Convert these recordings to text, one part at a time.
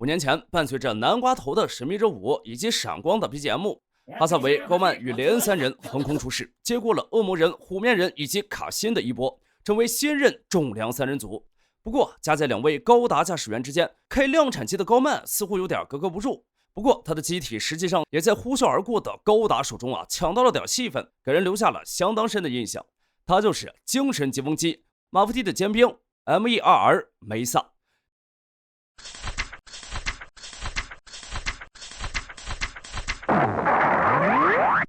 5年前，伴随着南瓜头的神秘热舞以及闪光的 BGM， 哈萨维、高曼与雷恩三人横空出世，接过了恶魔人、虎面人以及卡辛的衣钵，成为新任重量三人组。不过，夹在两位高达驾驶员之间，开量产机的高曼似乎有点格格不入。不过，他的机体实际上也在呼啸而过的高达手中抢到了点戏份，给人留下了相当深的印象。他就是精神疾风机马夫蒂的尖兵 MERR 梅萨。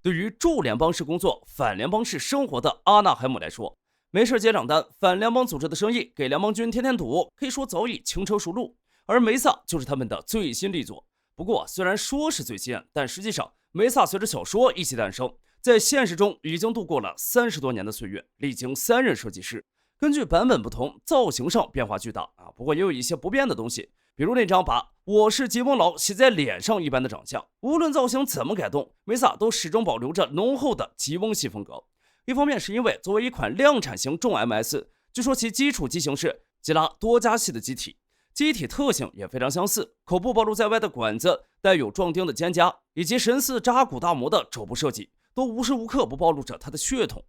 对于驻联邦式工作、反联邦式生活的阿纳海姆来说，没事接账单，反联邦组织的生意给联邦军天天堵，可以说早已轻车熟路。而梅萨就是他们的最新力作。不过，虽然说是最新，但实际上梅萨随着小说一起诞生，在现实中已经度过了30多年的岁月，历经3任设计师。根据版本不同，造型上变化巨大不过也有一些不变的东西，比如那张把我是吉翁老写在脸上一般的长相，无论造型怎么改动，梅萨都始终保留着浓厚的吉翁系风格。一方面是因为作为一款量产型重 MS， 据说其基础机型是基拉多加系的机体，机体特性也非常相似，口部暴露在外的管子，带有壮丁的肩胛，以及神似扎古大魔的肘部设计，都无时无刻不暴露着它的血统。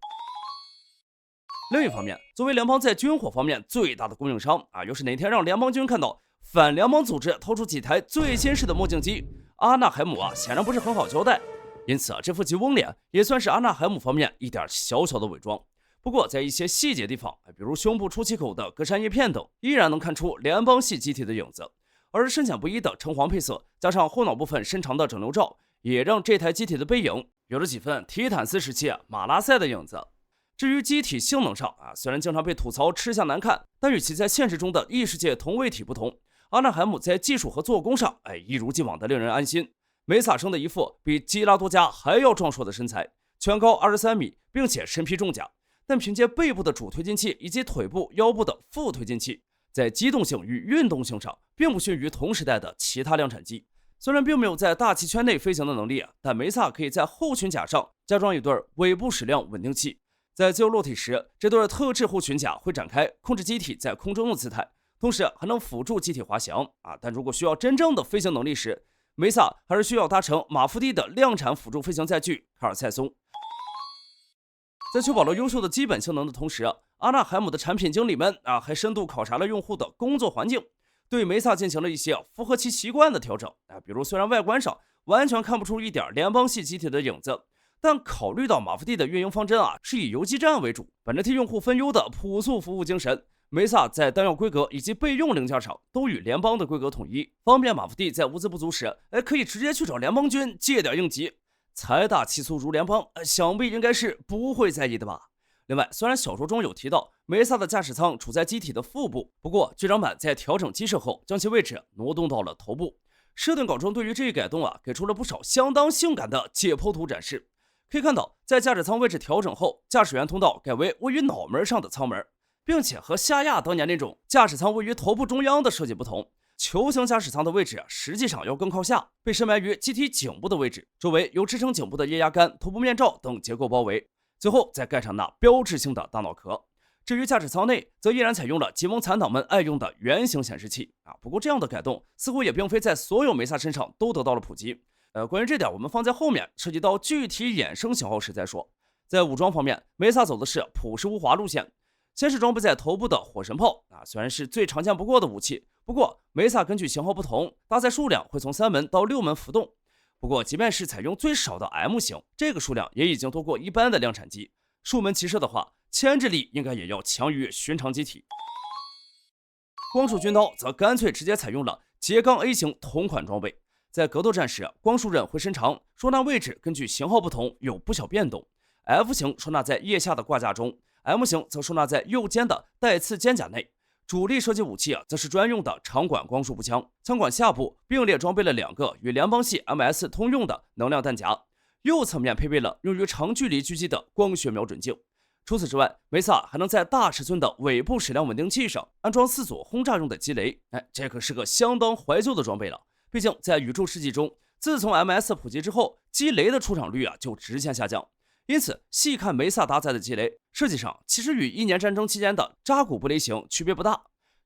另一方面，作为联邦在军火方面最大的供应商要是哪天让联邦军看到反联邦组织掏出几台最新式的墨镜机，阿纳海姆显然不是很好交代。因此这副吉翁脸也算是阿纳海姆方面一点小小的伪装。不过在一些细节地方，比如胸部出气口的格栅叶片等，依然能看出联邦系机体的影子。而深浅不一的橙黄配色，加上后脑部分深长的整流罩，也让这台机体的背影有了几分提坦斯时期马拉塞的影子。至于机体性能上虽然经常被吐槽吃相难看，但与其在现实中的异世界同位体不同，阿纳海姆在技术和做工上一如既往的令人安心。梅萨生的一副比基拉多加还要壮硕的身材，全高23米，并且身披重甲，但凭借背部的主推进器以及腿部、腰部的副推进器，在机动性与运动性上并不逊于同时代的其他量产机。虽然并没有在大气圈内飞行的能力但梅萨可以在后裙甲上加装一对尾部矢量稳定器，在自由落体时，这对特制后裙甲会展开，控制机体在空中的姿态，同时还能辅助机体滑翔但如果需要真正的飞行能力时，梅萨还是需要搭乘马夫蒂的量产辅助飞行载具卡尔塞松。在确保了优秀的基本性能的同时阿纳海姆的产品经理们还深度考察了用户的工作环境，对梅萨进行了一些符合其习惯的调整比如虽然外观上完全看不出一点联邦系机体的影子，但考虑到马夫蒂的运营方针是以游击战为主，本着替用户分忧的朴素服务精神，梅萨在弹药规格以及备用零件上都与联邦的规格统一，方便马夫蒂在物资不足时可以直接去找联邦军借点应急。财大气粗如联邦想必应该是不会在意的吧。另外，虽然小说中有提到梅萨的驾驶舱处在机体的腹部，不过剧场版在调整机设后将其位置挪动到了头部。设定稿中对于这一改动给出了不少相当性感的解剖图展示。可以看到，在驾驶舱位置调整后，驾驶员通道改为位于脑门上的舱门，并且和夏亚当年那种驾驶舱位于头部中央的设计不同，球形驾驶舱的位置实际上要更靠下，被深埋于机体颈部的位置，周围由支撑颈部的液压杆、头部面罩等结构包围，最后再盖上那标志性的大脑壳。至于驾驶舱内，则依然采用了吉翁残党们爱用的圆形显示器不过这样的改动似乎也并非在所有梅萨身上都得到了普及。关于这点我们放在后面涉及到具体衍生型号时再说。在武装方面，梅萨走的是朴实无华路线，先是装备在头部的火神炮虽然是最常见不过的武器，不过梅萨根据型号不同，搭载数量会从3门到6门浮动。不过即便是采用最少的 M 型，这个数量也已经多过一般的量产机。数门齐射的话，牵制力应该也要强于寻常机体。光束军刀则干脆直接采用了拮钢 A 型同款装备，在格斗战时，光束刃会伸长，收纳位置根据型号不同有不小变动。F 型收纳在腋下的挂架中， M 型则收纳在右肩的带刺肩胛内。主力设计武器则是专用的长管光束步枪，枪管下部并列装备了2个与联邦系 MS 通用的能量弹夹，右侧面配备了用于长距离狙击的光学瞄准镜。除此之外，梅萨还能在大尺寸的尾部矢量稳定器上安装4组轰炸用的击雷，这可是个相当怀旧的装备了。毕竟在宇宙世纪中，自从 MS 普及之后，击雷的出场率就直线下降。因此细看梅萨搭载的击雷，设计上其实与1年战争期间的扎古布雷型区别不大。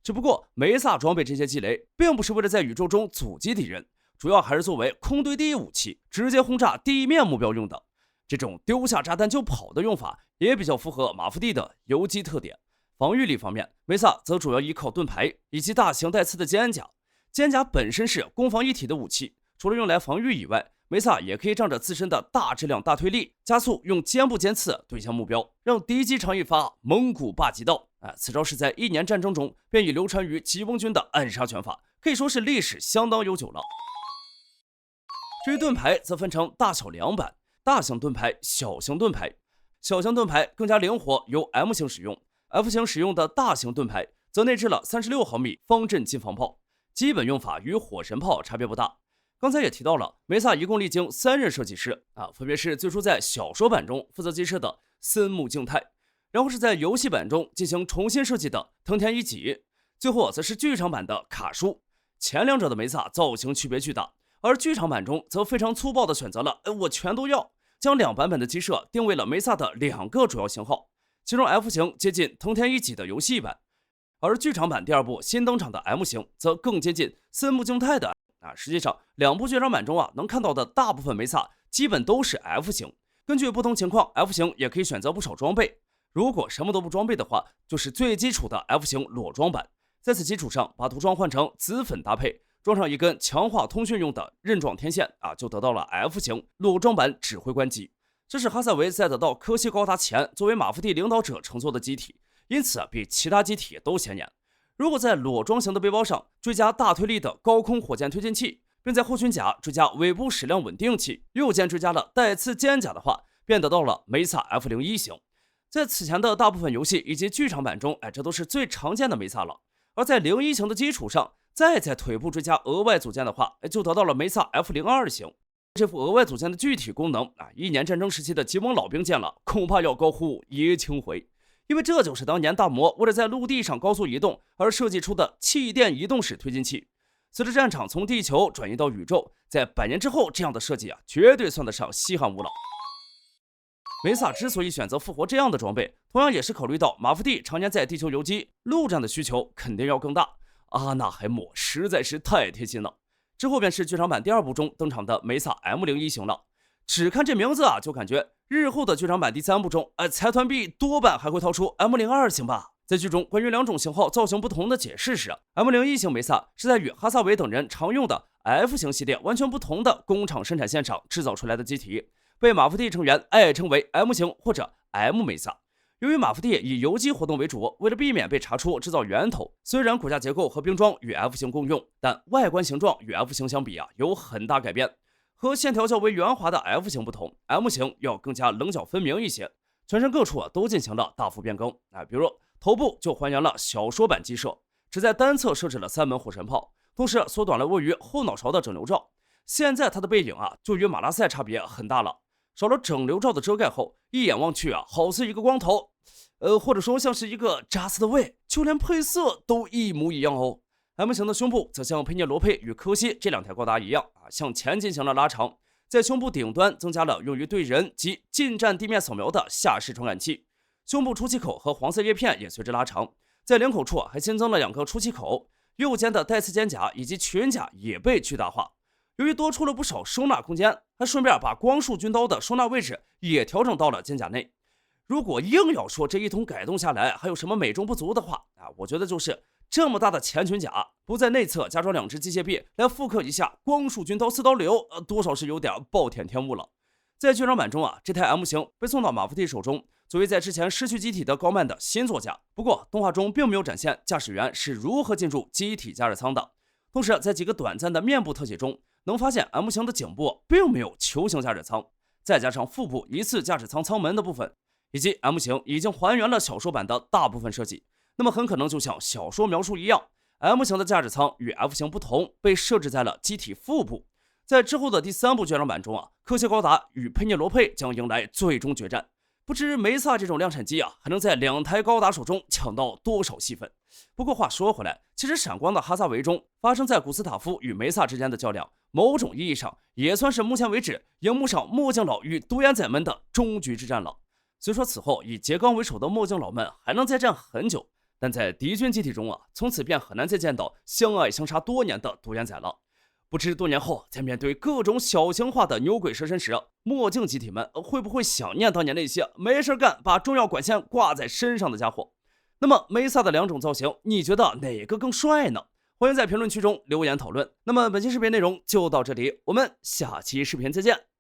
只不过梅萨装备这些积累，并不是为了在宇宙中阻击敌人，主要还是作为空对地武器，直接轰炸地面目标用的。这种丢下炸弹就跑的用法，也比较符合马夫蒂的游击特点。防御力方面，梅萨则主要依靠盾牌以及大型带刺的肩甲。肩甲本身是攻防一体的武器，除了用来防御以外，梅萨也可以仗着自身的大质量、大推力，加速用肩部尖刺对向目标，让敌机尝一发蒙古霸击刀。此招是在1年战争中便已流传于吉翁军的暗杀拳法，可以说是历史相当悠久了。至于盾牌，则分成大小2版，大型盾牌、小型盾牌。小型盾牌更加灵活，由 M 型使用。F 型使用的大型盾牌则内置了36毫米方阵近防炮，基本用法与火神炮差别不大。刚才也提到了，梅萨一共历经3任设计师分别是最初在小说版中负责机设的森木敬太，然后是在游戏版中进行重新设计的藤田一己，最后则是剧场版的卡叔。前两者的梅萨造型区别巨大，而剧场版中则非常粗暴地选择了我全都要，将2版本的机设定为了梅萨的2个主要型号。其中 F 型接近藤田一己的游戏版，而剧场版第2部新登场的 M 型则更接近森木敬太的。实际上2部剧场版中能看到的大部分梅萨基本都是 F 型。根据不同情况 ，F 型也可以选择不少装备。如果什么都不装备的话，就是最基础的 F 型裸装版。在此基础上，把涂装换成紫粉搭配，装上一根强化通讯用的刃状天线就得到了 F 型裸装版指挥官机。这是哈萨维在得到科西高达前作为马夫蒂领导者乘坐的机体，因此比其他机体都显眼。如果在裸装型的背包上追加大推力的高空火箭推进器，并在后裙甲追加尾部矢量稳定器，右肩追加了带刺肩甲的话，便得到了梅萨 F01型。在此前的大部分游戏以及剧场版中，这都是最常见的梅萨了。而在01型的基础上，再在腿部追加额外组件的话，就得到了梅萨 F02型。这副额外组件的具体功能1年战争时期的吉翁老兵见了，恐怕要高呼爷青回，因为这就是当年大魔为了在陆地上高速移动而设计出的气垫移动式推进器。随着战场从地球转移到宇宙，在100年之后，这样的设计绝对算得上稀罕物了。梅萨之所以选择复活这样的装备，同样也是考虑到马夫蒂常年在地球游击，陆战的需求肯定要更大。阿纳海姆实在是太贴心了。之后便是剧场版第2部中登场的梅萨 M01型了。只看这名字就感觉日后的剧场版第3部中，财团 B 多半还会掏出 M02型吧。在剧中关于2种型号造型不同的解释时，M01型梅萨是在与哈萨维等人常用的 F 型系列完全不同的工厂生产线上制造出来的机体，被马夫蒂成员爱称为 M 型或者 M 梅萨。由于马夫蒂以游击活动为主，为了避免被查出制造源头，虽然骨架结构和兵装与 F 型共用，但外观形状与 F 型相比有很大改变。和线条较为圆滑的 F 型不同， M 型要更加棱角分明一些，全身各处都进行了大幅变更。比如头部就还原了小说版机设，只在单侧设置了3门火神炮，同时缩短了位于后脑勺的整流罩。现在它的背影就与马拉塞差别很大了，少了整流罩的遮盖后，一眼望去好似一个光头，或者说像是一个扎斯的胃，就连配色都一模一样哦。M 型的胸部则像佩涅罗佩与科西这2台高达一样向前进行了拉长，在胸部顶端增加了用于对人及近战地面扫描的下视传感器，胸部出气口和黄色叶片也随之拉长，在领口处还新增了2个出气口，右肩的带刺肩甲以及裙甲也被巨大化。由于多出了不少收纳空间，还顺便把光束军刀的收纳位置也调整到了肩甲内。如果硬要说这一通改动下来还有什么美中不足的话我觉得就是这么大的前裙甲不在内侧加装2只机械臂来复刻一下光束军刀4刀流，多少是有点暴殄天物了。在剧场版中这台 M 型被送到马夫蒂手中，作为在之前失去机体的高曼的新座驾。不过动画中并没有展现驾驶员是如何进入机体加热舱的。同时在几个短暂的面部特写中，能发现 M 型的颈部并没有球形加热舱，再加上腹部一次驾驶舱舱门的部分，以及 M 型已经还原了小说版的大部分设计，那么很可能就像小说描述一样， M 型的驾驶舱与 F 型不同，被设置在了机体腹部。在之后的第3部剧场版中科西高达与佩涅罗佩将迎来最终决战。不知梅萨这种量产机还能在2台高达手中抢到多少戏份。不过话说回来，其实闪光的哈萨维中发生在古斯塔夫与梅萨之间的较量，某种意义上也算是目前为止荧幕上墨镜佬与独眼仔们的终局之战了。虽说此后以杰刚为首的墨镜佬们还能再战很久，但在敌军机体中从此便很难再见到相爱相杀多年的独眼仔了。不知多年后，在面对各种小型化的牛鬼蛇神时，墨镜机体们会不会想念当年那些没事干把重要管线挂在身上的家伙？那么梅萨的2种造型，你觉得哪个更帅呢？欢迎在评论区中留言讨论。那么本期视频内容就到这里，我们下期视频再见。